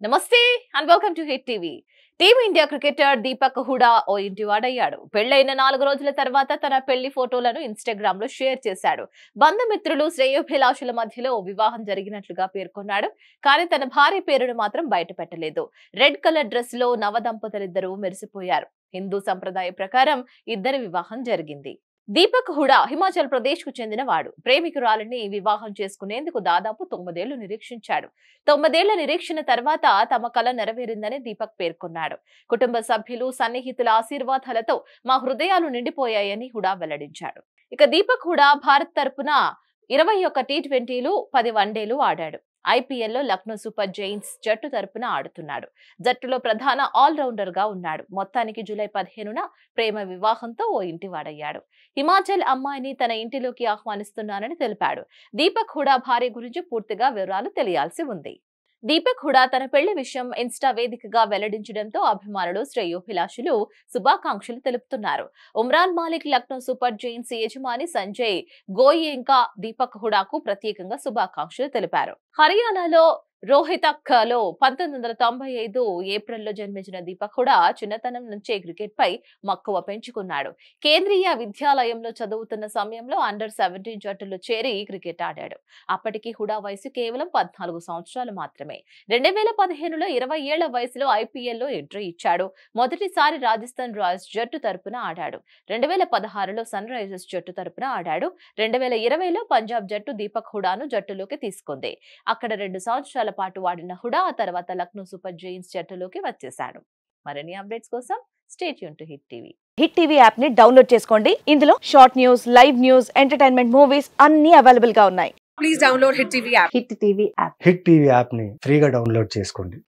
నమస్తే and welcome to Hit TV. Team India cricketer Deepak Hooda ఓ ఇంటివాడయ్యాడు. పెళ్లైన 4 రోజుల తర్వాత తన పెళ్లి ఫోటోలను ఇన్స్టాగ్రామ్ లో షేర్ చేశాడు. బంధుమిత్రులు శ్రేయోభిలాషుల మధ్యలో వివాహం జరిగినట్లుగా పేర్కొన్నాడు. కానీ తన భార్య పేరును మాత్రం బయట పెట్టలేదు. రెడ్ కలర్ డ్రెస్ లో నవదంపతులిద్దరూ మెరిసిపోయారు. హిందూ సంప్రదాయ ప్రకారం ఇద్దరి వివాహం జరిగింది. దీపక్ హుడా హిమాచల్ ప్రదేశ్ కు చెందినవాడు. ప్రేమికురాలిని వివాహం చేసుకునేందుకు దాదాపు 9 ఏళ్లు నిరీక్షించాడు. 9 ఏళ్ల నిరీక్షణ తర్వాత తమ కల నెరవేరిందని దీపక్ పేర్కొన్నాడు. కుటుంబ సభ్యులు, సన్నిహితుల ఆశీర్వాదాలతో మా హృదయాలు నిండిపోయాయని హుడా వెల్లడించాడు. ఇక దీపక్ హుడా భారత్ తరపున 21 టీ20లు, 10 వన్డేలు ఆడాడు. IPL లో లక్నో సూపర్ జైంట్స్ జట్టు తరపున ఆడుతున్నాడు. జట్టులో ప్రధాన ఆల్రౌండర్ గా ఉన్నాడు. మొత్తానికి జూలై 15న ప్రేమ వివాహంతో ఓ ఇంటివాడయ్యాడు. హిమాచల్ అమ్మాయిని తన ఇంటిలోకి ఆహ్వానిస్తున్నానని తెలిపాడు. దీపక్ హుడా భార్య గురించి పూర్తిగా వివరాలు తెలియాల్సి ఉంది. దీపక్ హుడా తన పెళ్లి విషయం ఇన్స్టా వేదికగా వెల్లడించడంతో అభిమానులు, శ్రేయోభిలాషులు శుభాకాంక్షలు తెలుపుతున్నారు. ఉమ్రాన్ మాలిక్, లక్నో సూపర్ జైంట్స్ యజమాని సంజయ్ గోయింకా దీపక్ హుడాకు ప్రత్యేకంగా శుభాకాంక్షలు తెలిపారు. హర్యానాలో రోహితక్లో 1995 ఏప్రిల్లో జన్మించిన దీపక్ హుడా చిన్నతనం నుంచే క్రికెట్ పై మక్కువ పెంచుకున్నాడు. కేంద్రీయ విద్యాలయంలో చదువుతున్న సమయంలో అండర్-17 జట్టులో చేరి క్రికెట్ ఆడాడు. అప్పటికి హుడా వయసు కేవలం 14 సంవత్సరాలు మాత్రమే. 2015లో 20 ఏళ్ల వయసులో IPL లో ఎంట్రీ ఇచ్చాడు. మొదటిసారి రాజస్థాన్ రాయల్స్ జట్టు తరపున ఆడాడు. 2016లో సన్ రైజర్స్ జట్టు తరపున ఆడాడు. 2020లో పంజాబ్ జట్టు దీపక్ హుడాను జట్టులోకి తీసుకుంది. అక్కడ 2 సంవత్సరాల పాటు వాడిన హుడా ఆ తర్వాత లక్నో సూపర్ జైంట్స్ జట్టులోకి వచ్చేశాడు. మరిన్ని అప్డేట్స్ కోసం stay tune to Hit TV. Hit TV app ని డౌన్లోడ్ చేసుకోండి. ఇందులో short news, live news, entertainment movies అన్ని అవైలబుల్ గా ఉన్నాయి. Please download Hit TV app. Hit TV app hit TV app ని ఫ్రీగా డౌన్లోడ్ చేసుకోండి.